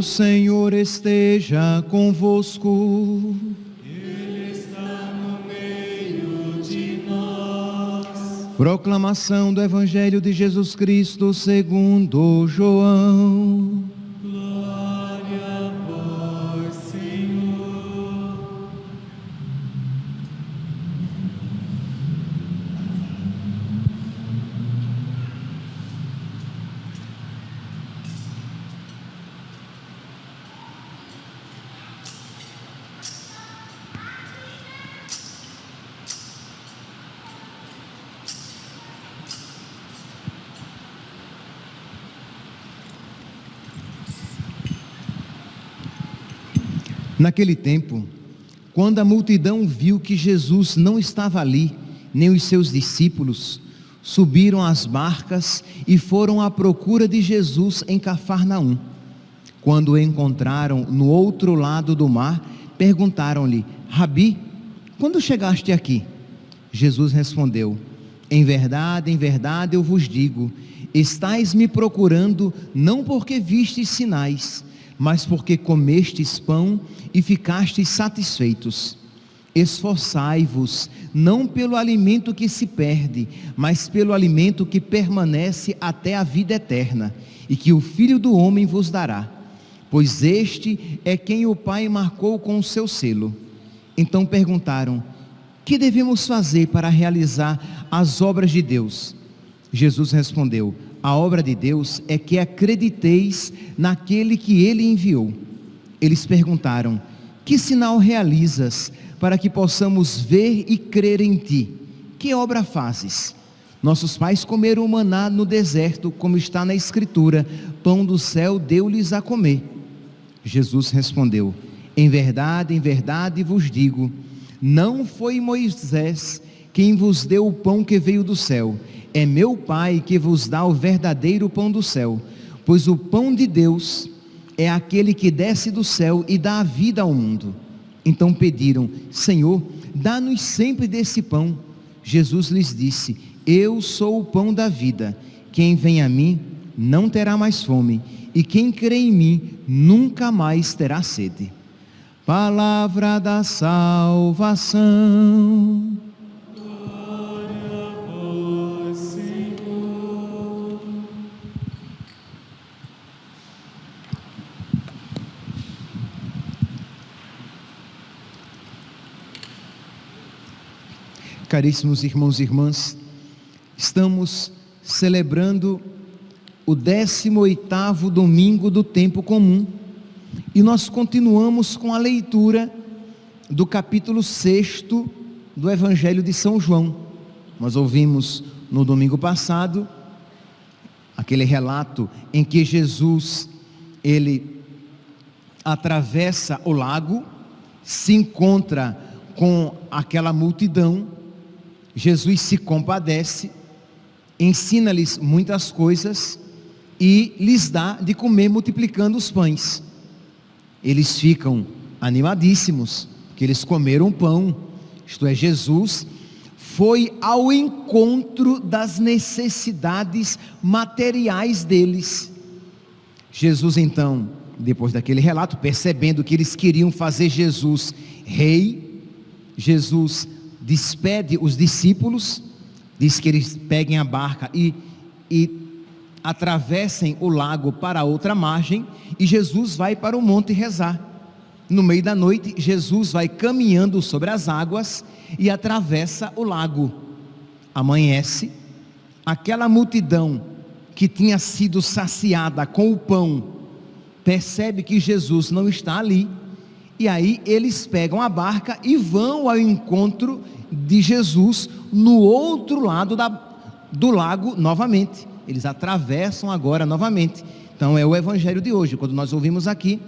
Senhor esteja convosco. Ele está no meio de nós. Proclamação do Evangelho de Jesus Cristo segundo João. Glória a vós, Senhor. Naquele tempo, quando a multidão viu que Jesus não estava ali, nem os seus discípulos, subiram às barcas e foram à procura de Jesus em Cafarnaum. Quando o encontraram no outro lado do mar, perguntaram-lhe: Rabi, quando chegaste aqui? Jesus respondeu: em verdade eu vos digo, estais me procurando não porque vistes sinais, mas porque comestes pão e ficastes satisfeitos. Esforçai-vos, não pelo alimento que se perde, mas pelo alimento que permanece até a vida eterna, e que o Filho do Homem vos dará, pois este é quem o Pai marcou com o seu selo. Então perguntaram: que devemos fazer para realizar as obras de Deus? Jesus respondeu: a obra de Deus é que acrediteis naquele que Ele enviou. Eles perguntaram: que sinal realizas para que possamos ver e crer em Ti? Que obra fazes? Nossos pais comeram maná no deserto, como está na Escritura: pão do céu deu-lhes a comer. Jesus respondeu: em verdade vos digo, não foi Moisés quem vos deu o pão que veio do céu, é meu Pai que vos dá o verdadeiro pão do céu, pois o pão de Deus é aquele que desce do céu e dá a vida ao mundo. Então pediram: Senhor, dá-nos sempre desse pão. Jesus lhes disse: eu sou o pão da vida, quem vem a mim não terá mais fome, e quem crê em mim nunca mais terá sede. Palavra da salvação. Caríssimos irmãos e irmãs, estamos celebrando o 18º domingo do tempo comum, e nós continuamos com a leitura do capítulo 6º do Evangelho de São João. Nós ouvimos no domingo passado aquele relato em que Jesus, ele atravessa o lago, se encontra com aquela multidão. Jesus se compadece, ensina-lhes muitas coisas e lhes dá de comer multiplicando os pães. Eles ficam animadíssimos, porque eles comeram pão, isto é, Jesus foi ao encontro das necessidades materiais deles. Jesus então, depois daquele relato, percebendo que eles queriam fazer Jesus rei, Jesus despede os discípulos, diz que eles peguem a barca e atravessem o lago para a outra margem, e Jesus vai para o monte rezar. No meio da noite, Jesus vai caminhando sobre as águas e atravessa o lago. Amanhece, aquela multidão que tinha sido saciada com o pão, percebe que Jesus não está ali, e aí eles pegam a barca e vão ao encontro de Jesus no outro lado do lago novamente. Eles atravessam agora novamente. Então é o Evangelho de hoje, quando nós ouvimos aqui: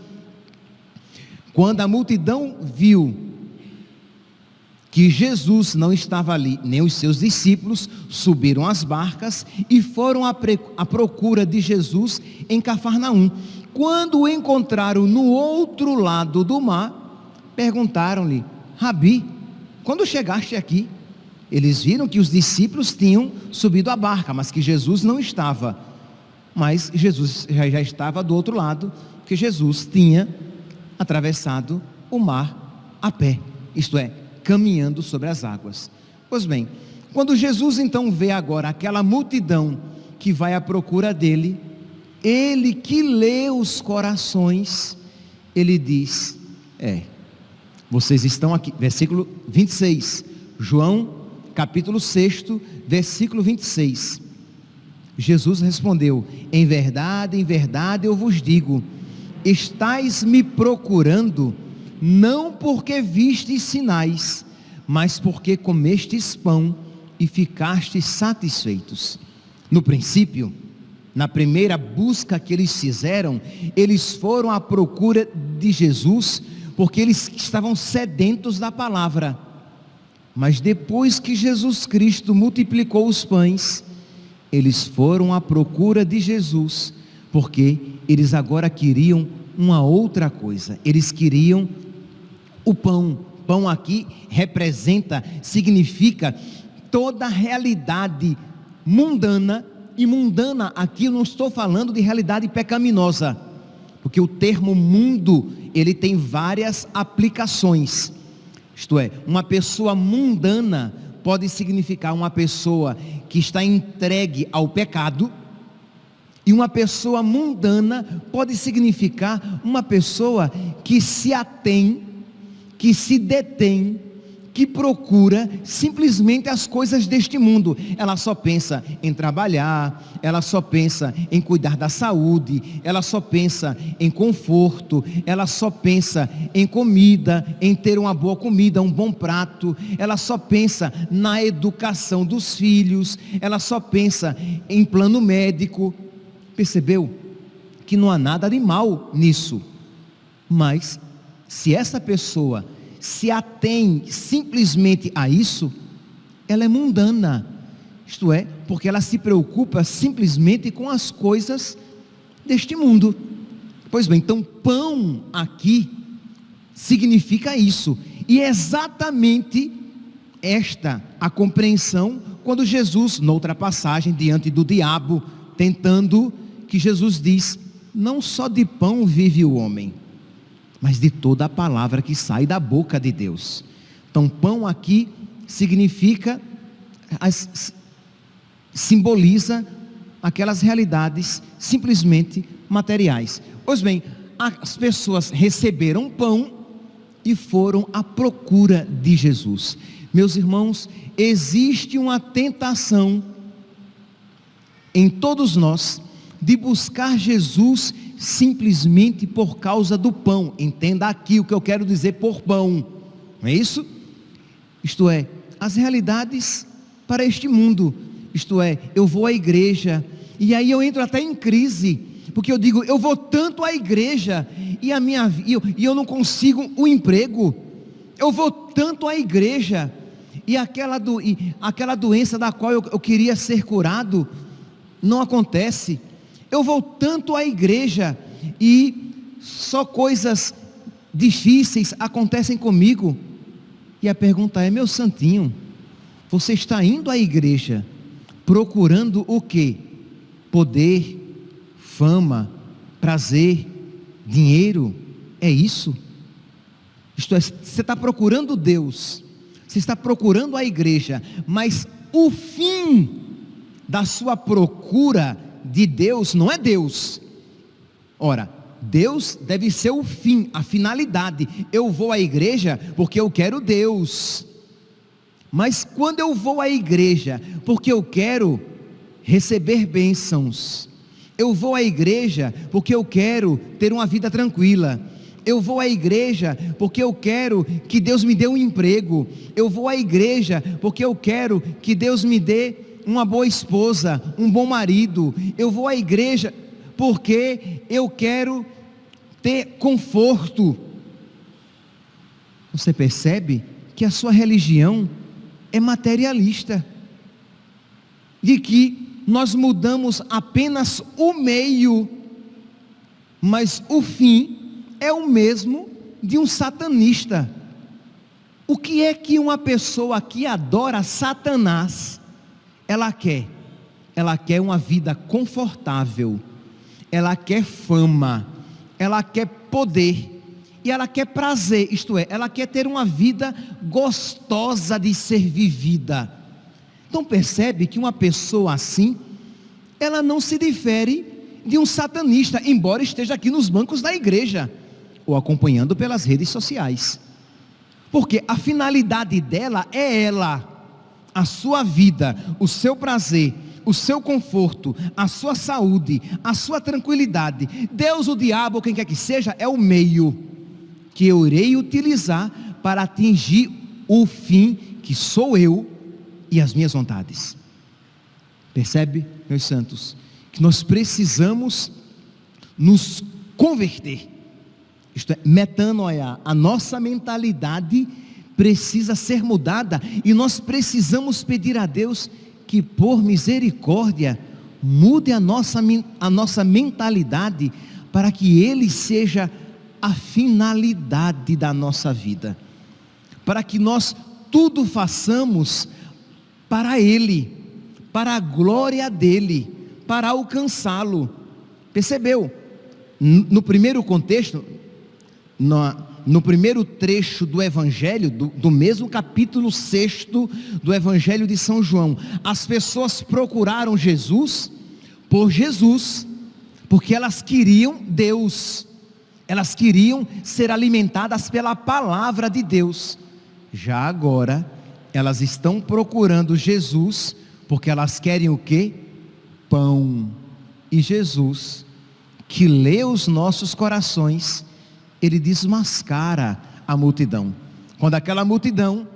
quando a multidão viu que Jesus não estava ali, nem os seus discípulos, subiram às barcas e foram à procura de Jesus em Cafarnaum. Quando o encontraram no outro lado do mar, perguntaram-lhe: Rabi, quando chegaste aqui? Eles viram que os discípulos tinham subido à barca, mas que Jesus não estava. mas Jesus já estava do outro lado, porque Jesus tinha atravessado o mar a pé, isto é, caminhando sobre as águas. Pois bem, quando Jesus então vê agora aquela multidão que vai à procura dele, ele que lê os corações, ele diz: vocês estão aqui, versículo 26, João capítulo 6, versículo 26, Jesus respondeu: em verdade eu vos digo, estais me procurando, não porque vistes sinais, mas porque comestes pão e ficastes satisfeitos. No princípio, na primeira busca que eles fizeram, eles foram à procura de Jesus, porque eles estavam sedentos da palavra. Mas depois que Jesus Cristo multiplicou os pães, eles foram à procura de Jesus, porque eles agora queriam uma outra coisa. Eles queriam o pão. Pão aqui representa, significa toda a realidade mundana. E mundana aqui eu não estou falando de realidade pecaminosa, porque o termo mundo, ele tem várias aplicações. Isto é, uma pessoa mundana pode significar uma pessoa que está entregue ao pecado, e uma pessoa mundana pode significar uma pessoa que se atém, que se detém, que procura simplesmente as coisas deste mundo. Ela só pensa em trabalhar, ela só pensa em cuidar da saúde, ela só pensa em conforto, ela só pensa em comida, em ter uma boa comida, um bom prato, ela só pensa na educação dos filhos, ela só pensa em plano médico. Percebeu que não há nada de mal nisso, mas se essa pessoa se atém simplesmente a isso, ela é mundana, isto é, porque ela se preocupa simplesmente com as coisas deste mundo. Pois bem, então pão aqui significa isso, e é exatamente esta a compreensão quando Jesus, noutra passagem, diante do diabo, tentando, que Jesus diz: não só de pão vive o homem, mas de toda a palavra que sai da boca de Deus. Então pão aqui significa, simboliza aquelas realidades simplesmente materiais. Pois bem, as pessoas receberam pão e foram à procura de Jesus. Meus irmãos, existe uma tentação em todos nós de buscar Jesus simplesmente por causa do pão. Entenda aqui o que eu quero dizer por pão, não é isso? Isto é, as realidades para este mundo. Isto é, eu vou à igreja e aí eu entro até em crise, porque eu digo, eu vou tanto à igreja e eu não consigo um emprego. Eu vou tanto à igreja e aquela doença da qual eu queria ser curado não acontece. Eu vou tanto à igreja e só coisas difíceis acontecem comigo. E a pergunta é: meu santinho, você está indo à igreja procurando o quê? Poder, fama, prazer, dinheiro? É isso? Isto é, você está procurando Deus, você está procurando a igreja, mas o fim da sua procura de Deus não é Deus. Ora, Deus deve ser o fim, a finalidade. Eu vou à igreja porque eu quero Deus, mas quando eu vou à igreja porque eu quero receber bênçãos, eu vou à igreja porque eu quero ter uma vida tranquila, eu vou à igreja porque eu quero que Deus me dê um emprego, eu vou à igreja porque eu quero que Deus me dê uma boa esposa, um bom marido, eu vou à igreja porque eu quero ter conforto. Você percebe que a sua religião é materialista, de que nós mudamos apenas o meio, mas o fim é o mesmo de um satanista. O que é que uma pessoa que adora Satanás ela quer? ela quer uma vida confortável, ela quer fama, ela quer poder, e ela quer prazer, isto é, ela quer ter uma vida gostosa de ser vivida. Então percebe que uma pessoa assim, ela não se difere de um satanista, embora esteja aqui nos bancos da igreja, ou acompanhando pelas redes sociais, porque a finalidade dela é ela, a sua vida, o seu prazer, o seu conforto, a sua saúde, a sua tranquilidade. Deus, o diabo, quem quer que seja, é o meio que eu irei utilizar para atingir o fim, que sou eu e as minhas vontades. Percebe, meus santos, que nós precisamos nos converter, isto é, metanoia, a nossa mentalidade precisa ser mudada, e nós precisamos pedir a Deus que por misericórdia mude a nossa mentalidade, para que Ele seja a finalidade da nossa vida, para que nós tudo façamos para Ele, para a glória dEle, para alcançá-lo. Percebeu? No primeiro contexto, no primeiro trecho do Evangelho, do mesmo capítulo 6 do Evangelho de São João, as pessoas procuraram Jesus, porque elas queriam Deus, elas queriam ser alimentadas pela palavra de Deus. Já agora, elas estão procurando Jesus, porque elas querem o quê? Pão. E Jesus, que lê os nossos corações, Ele desmascara a multidão. Quando aquela multidão,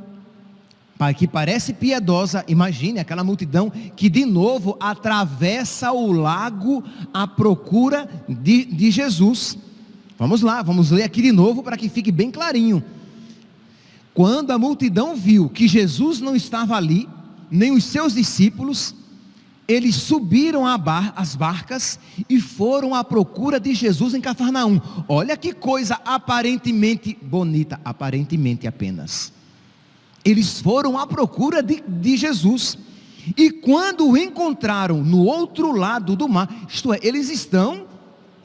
que parece piedosa, imagine aquela multidão que de novo atravessa o lago à procura de Jesus. Vamos lá, vamos ler aqui de novo para que fique bem clarinho. Quando a multidão viu que Jesus não estava ali, nem os seus discípulos, eles subiram as barcas e foram à procura de Jesus em Cafarnaum. Olha que coisa aparentemente bonita, aparentemente apenas. Eles foram à procura de Jesus, e quando o encontraram no outro lado do mar, isto é, eles estão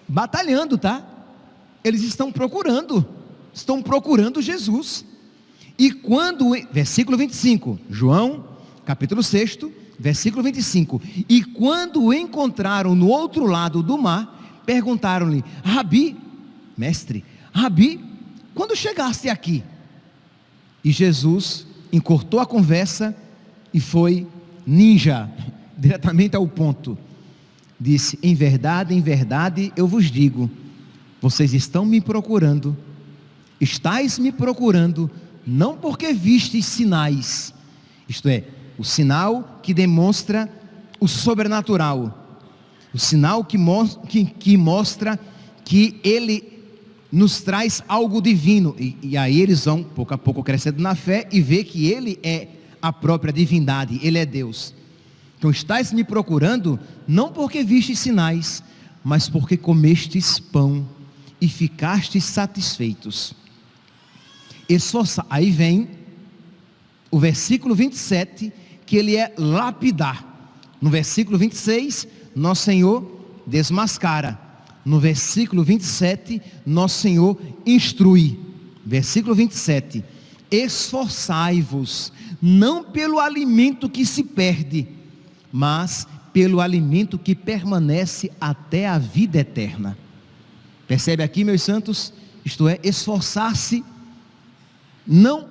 batalhando, tá? Eles estão procurando Jesus. E quando, versículo 25, João, capítulo 6, versículo 25, e quando o encontraram no outro lado do mar, perguntaram-lhe: Rabi, mestre, Rabi, quando chegaste aqui? E Jesus encurtou a conversa e foi ninja, diretamente ao ponto. Disse: em verdade eu vos digo, vocês estão me procurando, estáis me procurando, não porque vistes sinais, isto é, o sinal que demonstra o sobrenatural, o sinal que mostra que Ele nos traz algo divino, e aí eles vão pouco a pouco crescendo na fé e ver que Ele é a própria divindade, Ele é Deus. Então estáis me procurando não porque vistes sinais, mas porque comestes pão e ficastes satisfeitos. Aí vem o versículo 27, que ele é lapidar. No versículo 26, nosso Senhor desmascara. No versículo 27, nosso Senhor instrui. Versículo 27, esforçai-vos, não pelo alimento que se perde, mas pelo alimento que permanece até a vida eterna. Percebe aqui, meus santos? Isto é, esforçar-se, não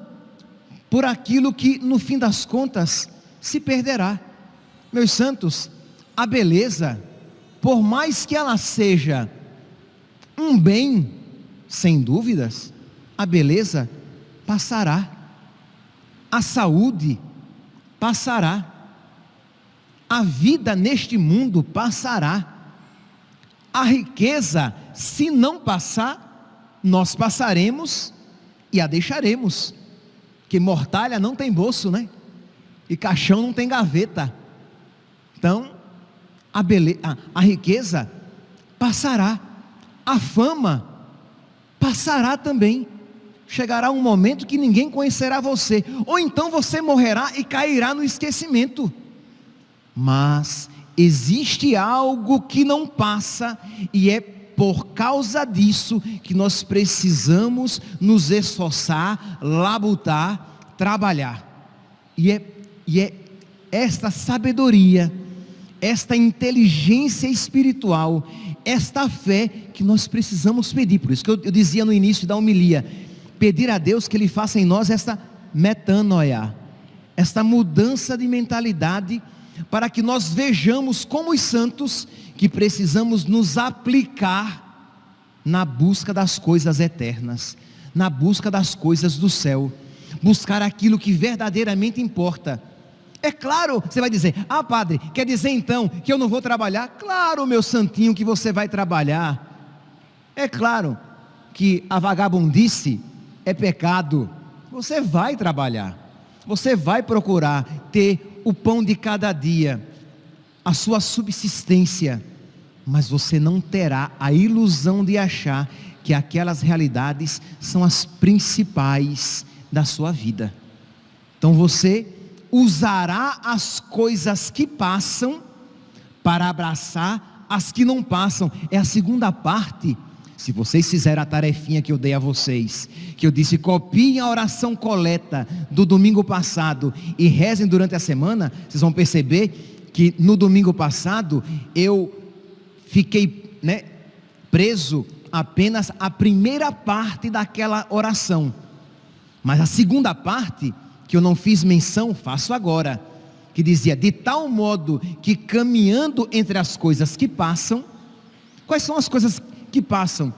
por aquilo que no fim das contas se perderá. Meus santos, a beleza, por mais que ela seja um bem, sem dúvidas, a beleza passará, a saúde passará, a vida neste mundo passará, a riqueza, se não passar, nós passaremos e a deixaremos, que mortalha não tem bolso, né? E caixão não tem gaveta. Então, a riqueza passará, a fama passará também. Chegará um momento que ninguém conhecerá você, ou então você morrerá e cairá no esquecimento. Mas existe algo que não passa, e é por causa disso que nós precisamos nos esforçar, labutar, trabalhar. E é esta sabedoria, esta inteligência espiritual, esta fé que nós precisamos pedir. Por isso que eu dizia no início da homilia, pedir a Deus que Ele faça em nós esta metanoia, esta mudança de mentalidade, para que nós vejamos como os santos que precisamos nos aplicar na busca das coisas eternas, na busca das coisas do céu, buscar aquilo que verdadeiramente importa. É claro, você vai dizer, padre, quer dizer então que eu não vou trabalhar? Claro, meu santinho, que você vai trabalhar. É claro que a vagabundice é pecado. Você vai trabalhar, você vai procurar ter o pão de cada dia, a sua subsistência, mas você não terá a ilusão de achar que aquelas realidades são as principais da sua vida. Então você usará as coisas que passam para abraçar as que não passam. É a segunda parte. Se vocês fizerem a tarefinha que eu dei a vocês, que eu disse, copiem a oração coleta do domingo passado e rezem durante a semana, vocês vão perceber que no domingo passado eu fiquei preso apenas a primeira parte daquela oração, mas a segunda parte, que eu não fiz menção, faço agora, que dizia, de tal modo que caminhando entre as coisas que passam. Quais são as coisas que passam?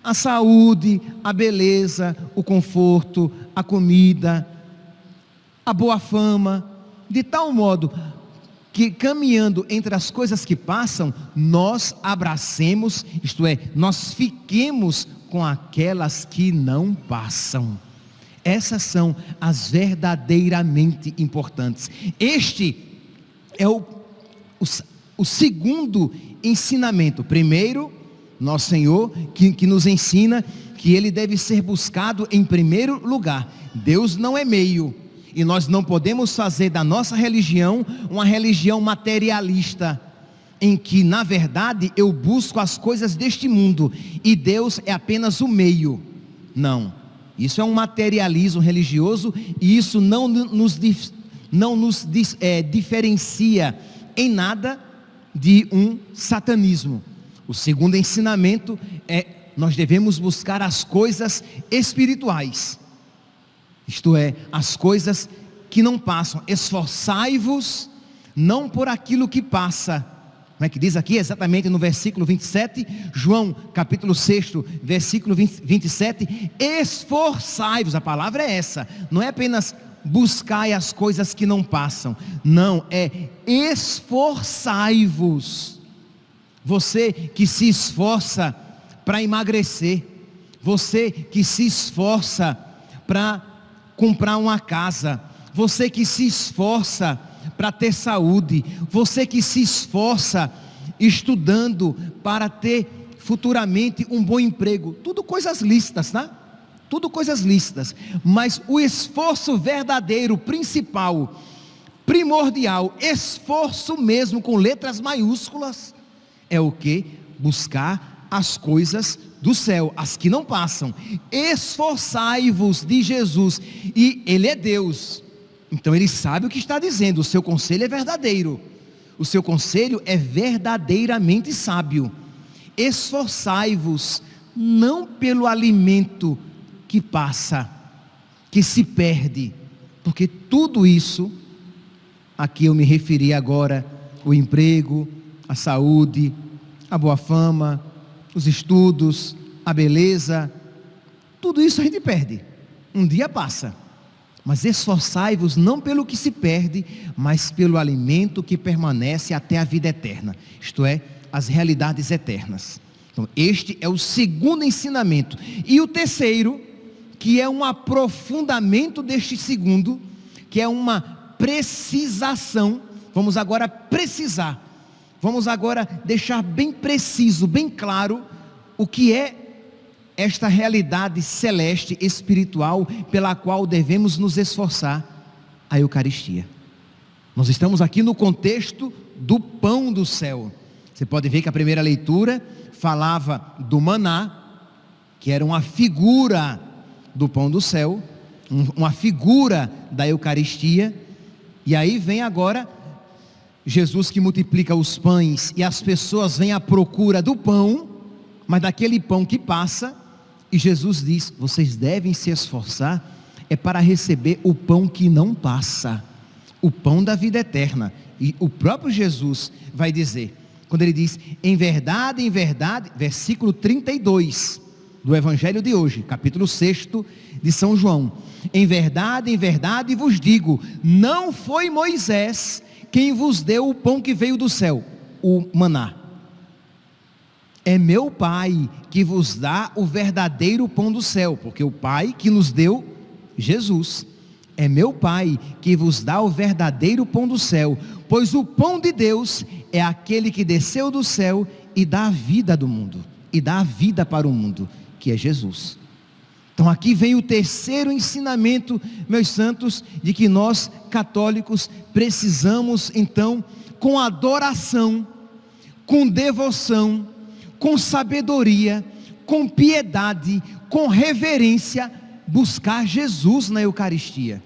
A saúde, a beleza, o conforto, a comida, a boa fama, de tal modo que caminhando entre as coisas que passam, nós abracemos, isto é, nós fiquemos com aquelas que não passam. Essas são as verdadeiramente importantes. Este é o segundo ensinamento. Primeiro, nosso Senhor que nos ensina que Ele deve ser buscado em primeiro lugar. Deus não é meio, e nós não podemos fazer da nossa religião uma religião materialista, em que na verdade eu busco as coisas deste mundo e Deus é apenas o meio. Não, isso é um materialismo religioso, e isso não nos diferencia em nada de um satanismo. O segundo ensinamento é, nós devemos buscar as coisas espirituais, isto é, as coisas que não passam. Esforçai-vos não por aquilo que passa. Como é que diz aqui exatamente no versículo 27, João capítulo 6, versículo 27, esforçai-vos, a palavra é essa, não é apenas buscai as coisas que não passam, não, é esforçai-vos. Você que se esforça para emagrecer, você que se esforça para comprar uma casa, você que se esforça para ter saúde, você que se esforça estudando para ter futuramente um bom emprego, tudo coisas lícitas, tá? Tudo coisas lícitas, mas o esforço verdadeiro, principal, primordial, esforço mesmo com letras maiúsculas, é o que? Buscar as coisas do céu, as que não passam. Esforçai-vos de Jesus, e Ele é Deus, então Ele sabe o que está dizendo. O seu conselho é verdadeiro, o seu conselho é verdadeiramente sábio. Esforçai-vos não pelo alimento que passa, que se perde, porque tudo isso, aqui eu me referi agora, o emprego, a saúde, a boa fama, os estudos, a beleza, tudo isso a gente perde, um dia passa. Mas esforçai-vos não pelo que se perde, mas pelo alimento que permanece até a vida eterna, isto é, as realidades eternas. Então este é o segundo ensinamento. E o terceiro, que é um aprofundamento deste segundo, que é uma precisação. Vamos agora precisar, vamos agora deixar bem preciso, bem claro, o que é esta realidade celeste, espiritual, pela qual devemos nos esforçar, a Eucaristia. Nós estamos aqui no contexto do pão do céu. Você pode ver que a primeira leitura falava do maná, que era uma figura do pão do céu, uma figura da Eucaristia. E aí vem agora Jesus que multiplica os pães e as pessoas vêm à procura do pão, mas daquele pão que passa, e Jesus diz: vocês devem se esforçar para receber o pão que não passa, o pão da vida eterna. E o próprio Jesus vai dizer, quando ele diz: em verdade, versículo 32 do Evangelho de hoje, capítulo 6 de São João: em verdade vos digo, não foi Moisés quem vos deu o pão que veio do céu, o maná. É meu Pai que vos dá o verdadeiro pão do céu, porque o Pai que nos deu Jesus. É meu Pai que vos dá o verdadeiro pão do céu, pois o pão de Deus é aquele que desceu do céu e dá a vida do mundo, e dá a vida para o mundo, que é Jesus. Então aqui vem o terceiro ensinamento, meus santos, de que nós católicos precisamos então, com adoração, com devoção, com sabedoria, com piedade, com reverência, buscar Jesus na Eucaristia.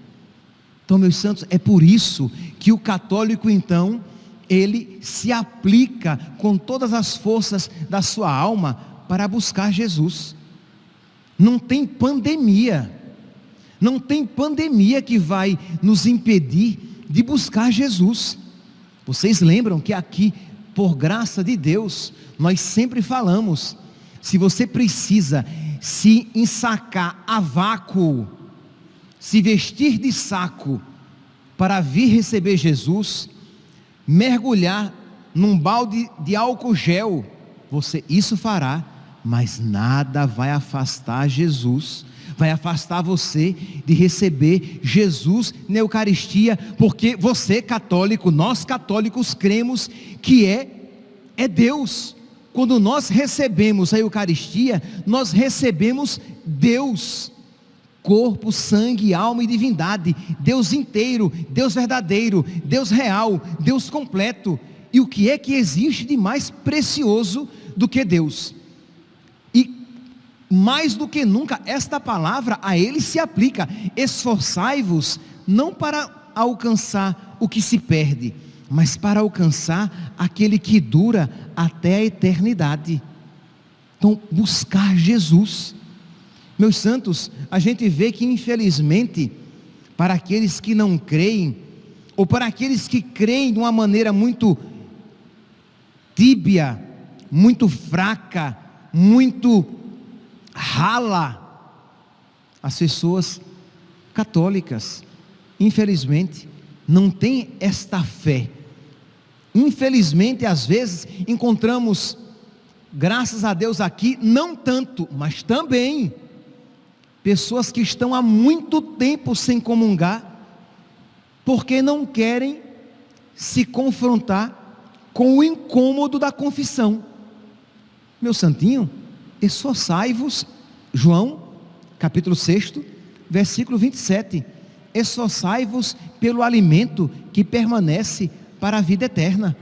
Então, meus santos, é por isso que o católico então, ele se aplica com todas as forças da sua alma para buscar Jesus. Não tem pandemia que vai nos impedir de buscar Jesus. Vocês lembram que aqui, por graça de Deus, nós sempre falamos: se você precisa se ensacar a vácuo, se vestir de saco para vir receber Jesus, mergulhar num balde de álcool gel, você isso fará, mas nada vai afastar Jesus, vai afastar você de receber Jesus na Eucaristia, porque você católico, nós católicos cremos que é Deus. Quando nós recebemos a Eucaristia, nós recebemos Deus, corpo, sangue, alma e divindade, Deus inteiro, Deus verdadeiro, Deus real, Deus completo. E o que é que existe de mais precioso do que Deus? E mais do que nunca, esta palavra a ele se aplica: esforçai-vos, não para alcançar o que se perde, mas para alcançar aquele que dura até a eternidade. Então, buscar Jesus. Meus santos, a gente vê que infelizmente, para aqueles que não creem, ou para aqueles que creem de uma maneira muito tíbia, muito fraca, muito rala, as pessoas católicas, infelizmente, não têm esta fé. Infelizmente, às vezes, encontramos, graças a Deus aqui, não tanto, mas também, pessoas que estão há muito tempo sem comungar, porque não querem se confrontar com o incômodo da confissão. Meu santinho, esforçai-vos, João, capítulo 6, versículo 27, esforçai-vos pelo alimento que permanece para a vida eterna.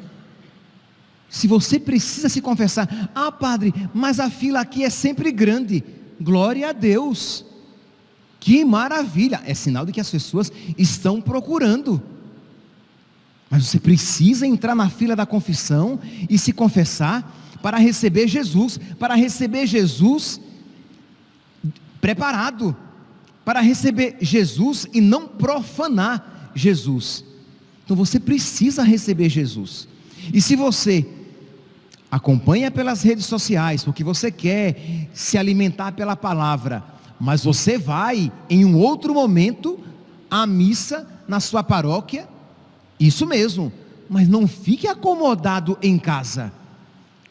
Se você precisa se confessar: ah, padre, mas a fila aqui é sempre grande. Glória a Deus, que maravilha, é sinal de que as pessoas estão procurando. Mas você precisa entrar na fila da confissão e se confessar para receber Jesus preparado, para receber Jesus e não profanar Jesus. Então você precisa receber Jesus. E se você acompanha pelas redes sociais, porque você quer se alimentar pela palavra, mas você vai em um outro momento à missa na sua paróquia, isso mesmo, mas não fique acomodado em casa.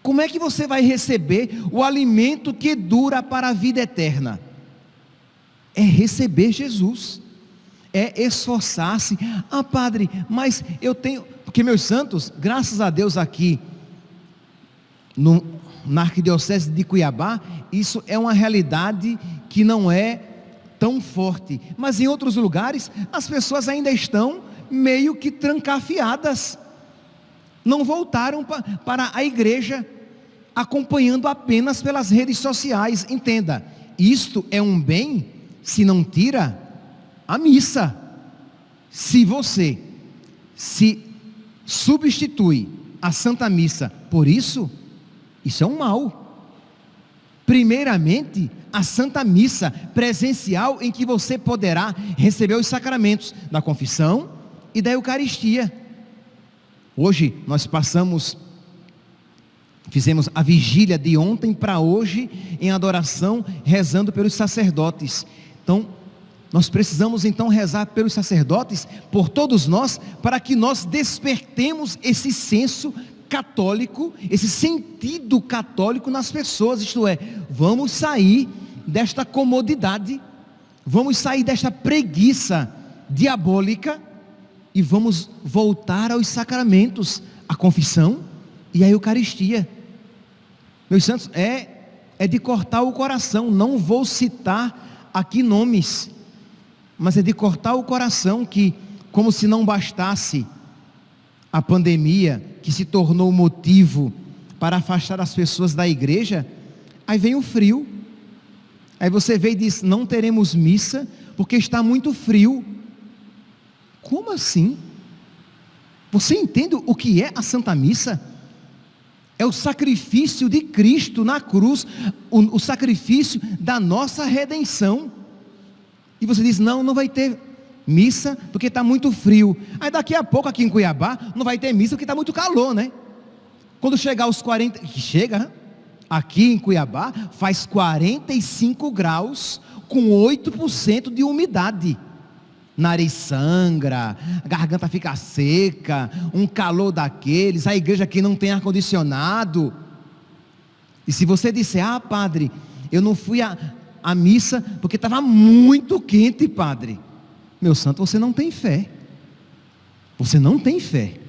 Como é que você vai receber o alimento que dura para a vida eterna? É receber Jesus, é esforçar-se. Ah, padre, mas eu tenho, porque meus santos, graças a Deus aqui na arquidiocese de Cuiabá, isso é uma realidade que não é tão forte, mas em outros lugares as pessoas ainda estão meio que trancafiadas, não voltaram para a igreja, acompanhando apenas pelas redes sociais. Entenda, isto é um bem se não tira a missa. Se você se substitui a Santa Missa por isso, isso é um mal. Primeiramente, a Santa Missa presencial, em que você poderá receber os sacramentos da confissão e da Eucaristia. Hoje nós fizemos a vigília de ontem para hoje em adoração, rezando pelos sacerdotes. Então, nós precisamos então rezar pelos sacerdotes, por todos nós, para que nós despertemos esse senso católico, esse sentido católico nas pessoas. Isto é, vamos sair desta comodidade, vamos sair desta preguiça diabólica e vamos voltar aos sacramentos, a confissão e a Eucaristia. Meus santos, é de cortar o coração. Não vou citar aqui nomes, mas é de cortar o coração que, como se não bastasse a pandemia, que se tornou motivo para afastar as pessoas da igreja, aí vem o frio. Aí você vê e diz: não teremos missa porque está muito frio. Como assim? Você entende o que é a Santa Missa? É o sacrifício de Cristo na cruz, o sacrifício da nossa redenção. E você diz: não vai ter missa porque está muito frio. Aí daqui a pouco aqui em Cuiabá não vai ter missa porque está muito calor, né? Quando chegar aos 40, chega aqui em Cuiabá, faz 45 graus com 8% de umidade. Nariz sangra, a garganta fica seca, um calor daqueles, a igreja aqui não tem ar-condicionado. E se você disser: padre, eu não fui à missa porque estava muito quente, padre. Meu santo, você não tem fé. Você não tem fé.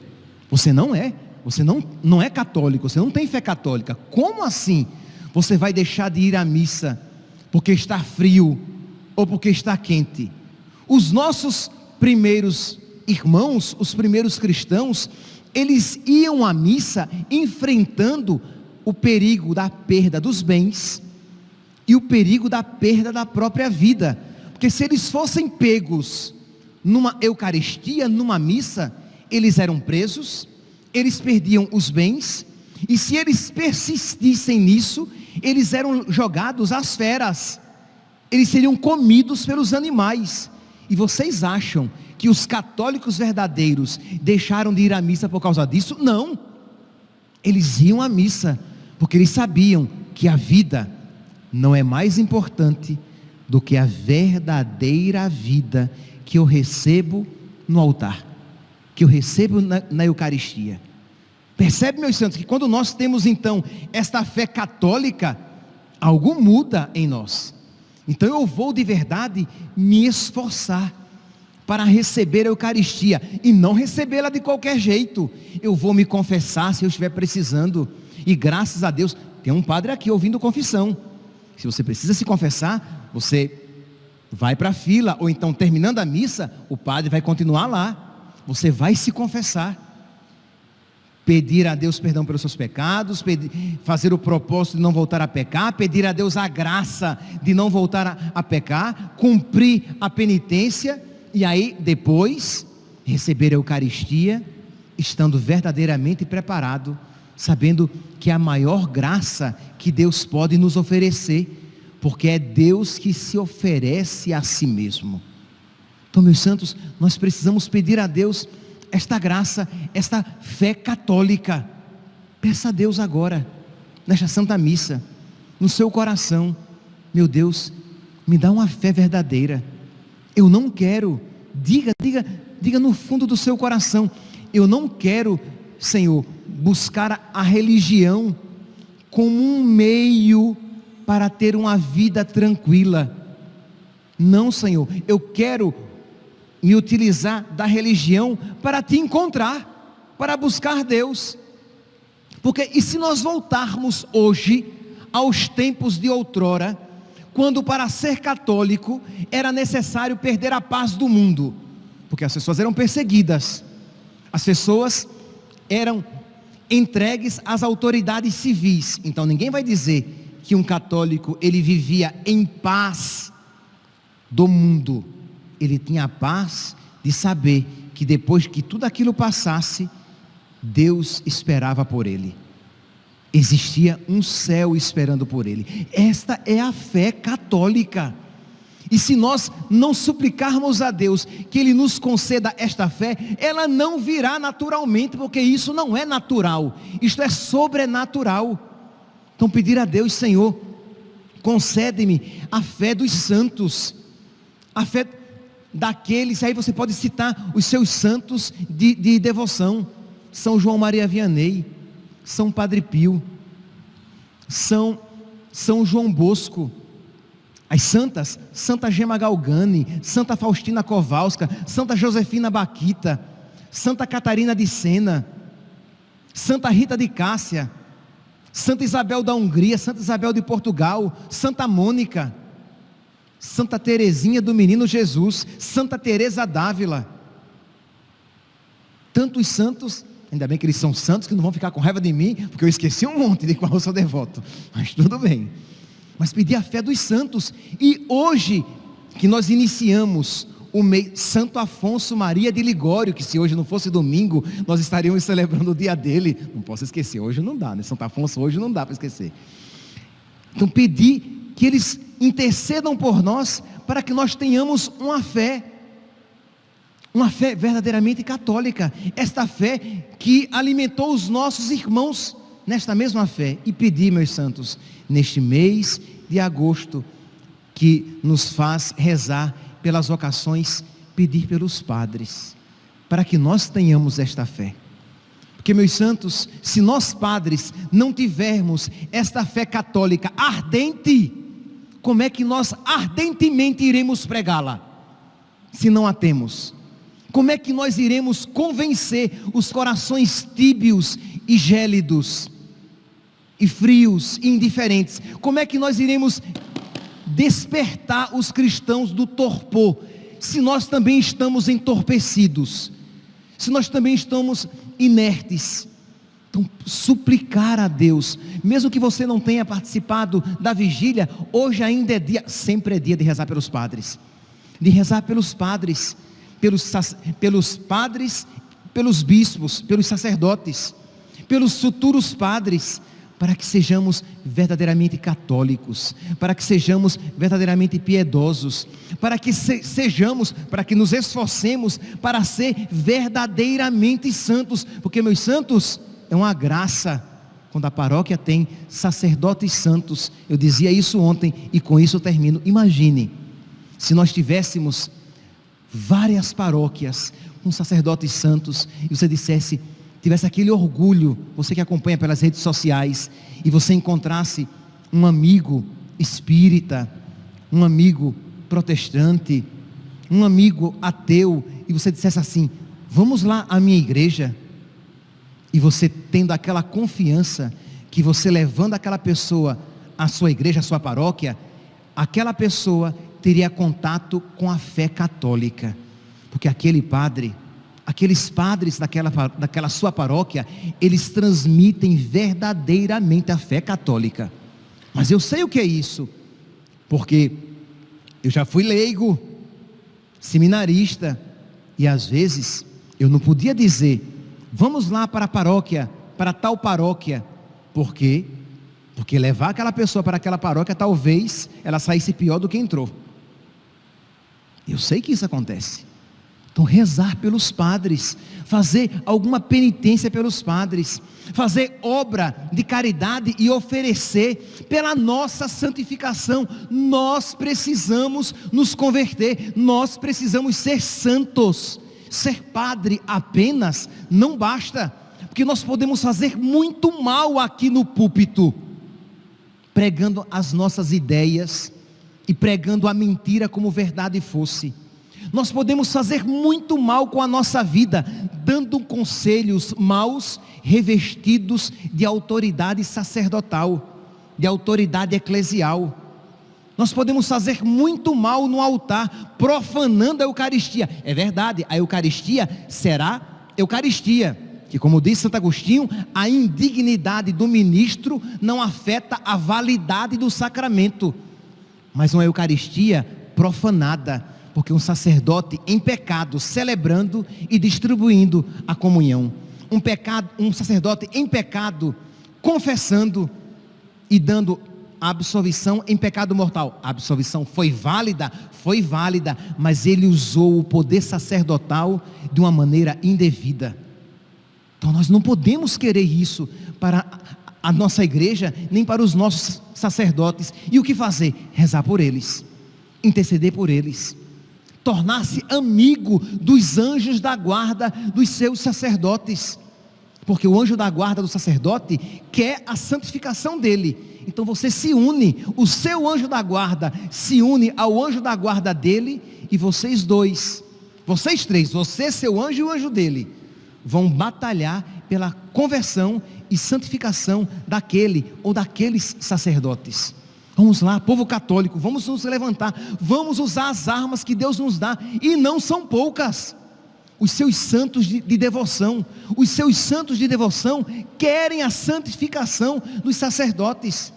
Você não é católico, você não tem fé católica. Como assim você vai deixar de ir à missa porque está frio ou porque está quente? Os nossos primeiros irmãos, os primeiros cristãos, eles iam à missa enfrentando o perigo da perda dos bens e o perigo da perda da própria vida. Porque se eles fossem pegos numa Eucaristia, numa missa, eles eram presos, eles perdiam os bens, e se eles persistissem nisso, eles eram jogados às feras, eles seriam comidos pelos animais. E vocês acham que os católicos verdadeiros deixaram de ir à missa por causa disso? Não, eles iam à missa porque eles sabiam que a vida não é mais importante do que a verdadeira vida que eu recebo no altar, que eu recebo na Eucaristia. Percebe, meus santos, que quando nós temos então esta fé católica, algo muda em nós. Então eu vou de verdade me esforçar para receber a Eucaristia, e não recebê-la de qualquer jeito. Eu vou me confessar se eu estiver precisando, e graças a Deus, tem um padre aqui ouvindo confissão. Se você precisa se confessar, você vai para a fila, ou então terminando a missa, o padre vai continuar lá, você vai se confessar, pedir a Deus perdão pelos seus pecados, fazer o propósito de não voltar a pecar, pedir a Deus a graça de não voltar a pecar, cumprir a penitência, e aí depois receber a Eucaristia, estando verdadeiramente preparado, sabendo que é a maior graça que Deus pode nos oferecer, porque é Deus que se oferece a si mesmo. Então, meus santos, nós precisamos pedir a Deus esta graça, esta fé católica. Peça a Deus agora, nesta Santa Missa, no seu coração: meu Deus, me dá uma fé verdadeira. Eu não quero, diga no fundo do seu coração: eu não quero, Senhor, buscar a religião como um meio para ter uma vida tranquila. Não, Senhor, eu quero me utilizar da religião para te encontrar, para buscar Deus. Porque e se nós voltarmos hoje aos tempos de outrora, quando para ser católico era necessário perder a paz do mundo, porque as pessoas eram perseguidas, as pessoas eram entregues às autoridades civis. Então ninguém vai dizer que um católico ele vivia em paz do mundo. Ele tinha a paz de saber que depois que tudo aquilo passasse, Deus esperava por ele. Existia um céu esperando por ele. Esta é a fé católica. E se nós não suplicarmos a Deus que Ele nos conceda esta fé, ela não virá naturalmente, porque isso não é natural, isto é sobrenatural. Então pedir a Deus: Senhor, concede-me a fé dos santos, a fé daqueles, aí você pode citar os seus santos de devoção: São João Maria Vianney, São Padre Pio, São João Bosco, as santas, Santa Gema Galgani, Santa Faustina Kowalska, Santa Josefina Baquita, Santa Catarina de Sena, Santa Rita de Cássia, Santa Isabel da Hungria, Santa Isabel de Portugal, Santa Mônica, Santa Teresinha do Menino Jesus, Santa Teresa d'Ávila. Tantos santos, ainda bem que eles são santos, que não vão ficar com raiva de mim, porque eu esqueci um monte de qual eu sou devoto, mas tudo bem. Mas pedir a fé dos santos. E hoje que nós iniciamos o mês, Santo Afonso Maria de Ligório, que se hoje não fosse domingo, nós estaríamos celebrando o dia dele. Não posso esquecer, hoje não dá, né? Santo Afonso hoje não dá para esquecer. Então pedir que eles intercedam por nós, para que nós tenhamos uma fé verdadeiramente católica, esta fé que alimentou os nossos irmãos nesta mesma fé. E pedir, meus santos, neste mês de agosto, que nos faz rezar pelas vocações, pedir pelos padres, para que nós tenhamos esta fé. Porque, meus santos, se nós padres não tivermos esta fé católica ardente, como é que nós ardentemente iremos pregá-la, se não a temos? Como é que nós iremos convencer os corações tíbios e gélidos, e frios e indiferentes? Como é que nós iremos despertar os cristãos do torpor, se nós também estamos entorpecidos, se nós também estamos inertes? Então, suplicar a Deus, mesmo que você não tenha participado da vigília, hoje ainda é dia, sempre é dia de rezar pelos padres, pelos padres, pelos bispos, pelos sacerdotes, pelos futuros padres, para que sejamos verdadeiramente católicos, para que sejamos verdadeiramente piedosos, para que nos esforcemos para ser verdadeiramente santos, porque, meus santos, é uma graça quando a paróquia tem sacerdotes santos. Eu dizia isso ontem e com isso eu termino. Imagine se nós tivéssemos várias paróquias com sacerdotes santos, e você tivesse aquele orgulho, você que acompanha pelas redes sociais, e você encontrasse um amigo espírita, um amigo protestante, um amigo ateu, e você dissesse assim: vamos lá à minha igreja. E você tendo aquela confiança, que você levando aquela pessoa à sua igreja, à sua paróquia, aquela pessoa teria contato com a fé católica, porque aqueles padres daquela sua paróquia, eles transmitem verdadeiramente a fé católica. Mas eu sei o que é isso, porque eu já fui leigo, seminarista, e às vezes eu não podia dizer: vamos lá para a paróquia, para tal paróquia. Por quê? Porque levar aquela pessoa para aquela paróquia, talvez ela saísse pior do que entrou. Eu sei que isso acontece. Então, rezar pelos padres, fazer alguma penitência pelos padres, fazer obra de caridade e oferecer pela nossa santificação. Nós precisamos nos converter, nós precisamos ser santos. Ser padre apenas não basta, porque nós podemos fazer muito mal aqui no púlpito, pregando as nossas ideias e pregando a mentira como verdade fosse. Nós podemos fazer muito mal com a nossa vida, dando conselhos maus, revestidos de autoridade sacerdotal, de autoridade eclesial. Nós podemos fazer muito mal no altar, profanando a Eucaristia. É verdade, a Eucaristia será Eucaristia, que, como disse Santo Agostinho, a indignidade do ministro não afeta a validade do sacramento, mas uma Eucaristia profanada, porque um sacerdote em pecado, celebrando e distribuindo a comunhão, um sacerdote em pecado, confessando e dando a absolvição em pecado mortal. A absolvição foi válida, mas ele usou o poder sacerdotal de uma maneira indevida. Então nós não podemos querer isso para a nossa igreja, nem para os nossos sacerdotes. E o que fazer? Rezar por eles, interceder por eles, tornar-se amigo dos anjos da guarda dos seus sacerdotes, porque o anjo da guarda do sacerdote quer a santificação dele. Então você se une, o seu anjo da guarda se une ao anjo da guarda dele, e vocês três, você, seu anjo e o anjo dele, vão batalhar pela conversão e santificação daquele ou daqueles sacerdotes. Vamos lá, povo católico, vamos nos levantar, vamos usar as armas que Deus nos dá, e não são poucas. Os seus santos de devoção, querem a santificação dos sacerdotes.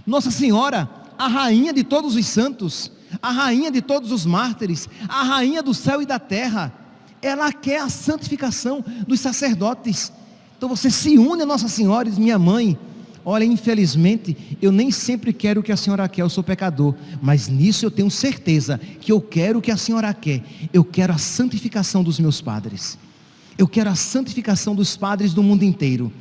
Nossa Senhora, a rainha de todos os santos, a rainha de todos os mártires, a rainha do céu e da terra, ela quer a santificação dos sacerdotes. Então você se une a Nossa Senhora e diz: minha mãe, olha, infelizmente eu nem sempre quero o que a senhora quer, eu sou pecador, mas nisso eu tenho certeza que eu quero o que a senhora quer. Eu quero a santificação dos meus padres, eu quero a santificação dos padres do mundo inteiro,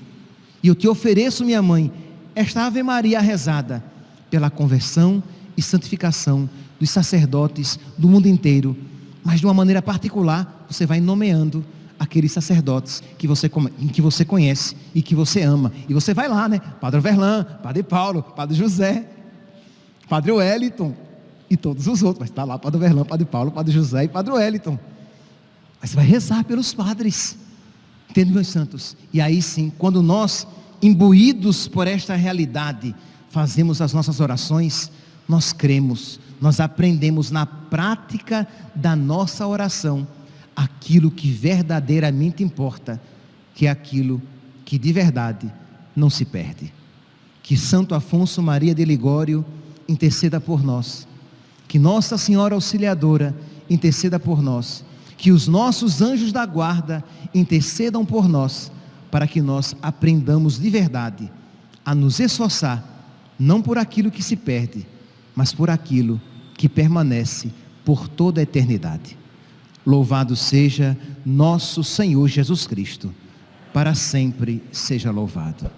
e eu te ofereço, minha mãe, esta Ave Maria rezada pela conversão e santificação dos sacerdotes do mundo inteiro. Mas de uma maneira particular, você vai nomeando aqueles sacerdotes que você conhece e que você ama, e você vai lá, né? Padre Verlan, Padre Paulo, Padre José, Padre Wellington e todos os outros, mas está lá Padre Verlan, Padre Paulo, Padre José e Padre Wellington. Mas você vai rezar pelos padres, entende, meus santos? E aí sim, quando nós, imbuídos por esta realidade, fazemos as nossas orações, nós cremos, nós aprendemos na prática da nossa oração aquilo que verdadeiramente importa, que é aquilo que de verdade não se perde. Que Santo Afonso Maria de Ligório interceda por nós, que Nossa Senhora Auxiliadora interceda por nós, que os nossos anjos da guarda intercedam por nós, para que nós aprendamos de verdade a nos esforçar, não por aquilo que se perde, mas por aquilo que permanece por toda a eternidade. Louvado seja nosso Senhor Jesus Cristo, para sempre seja louvado.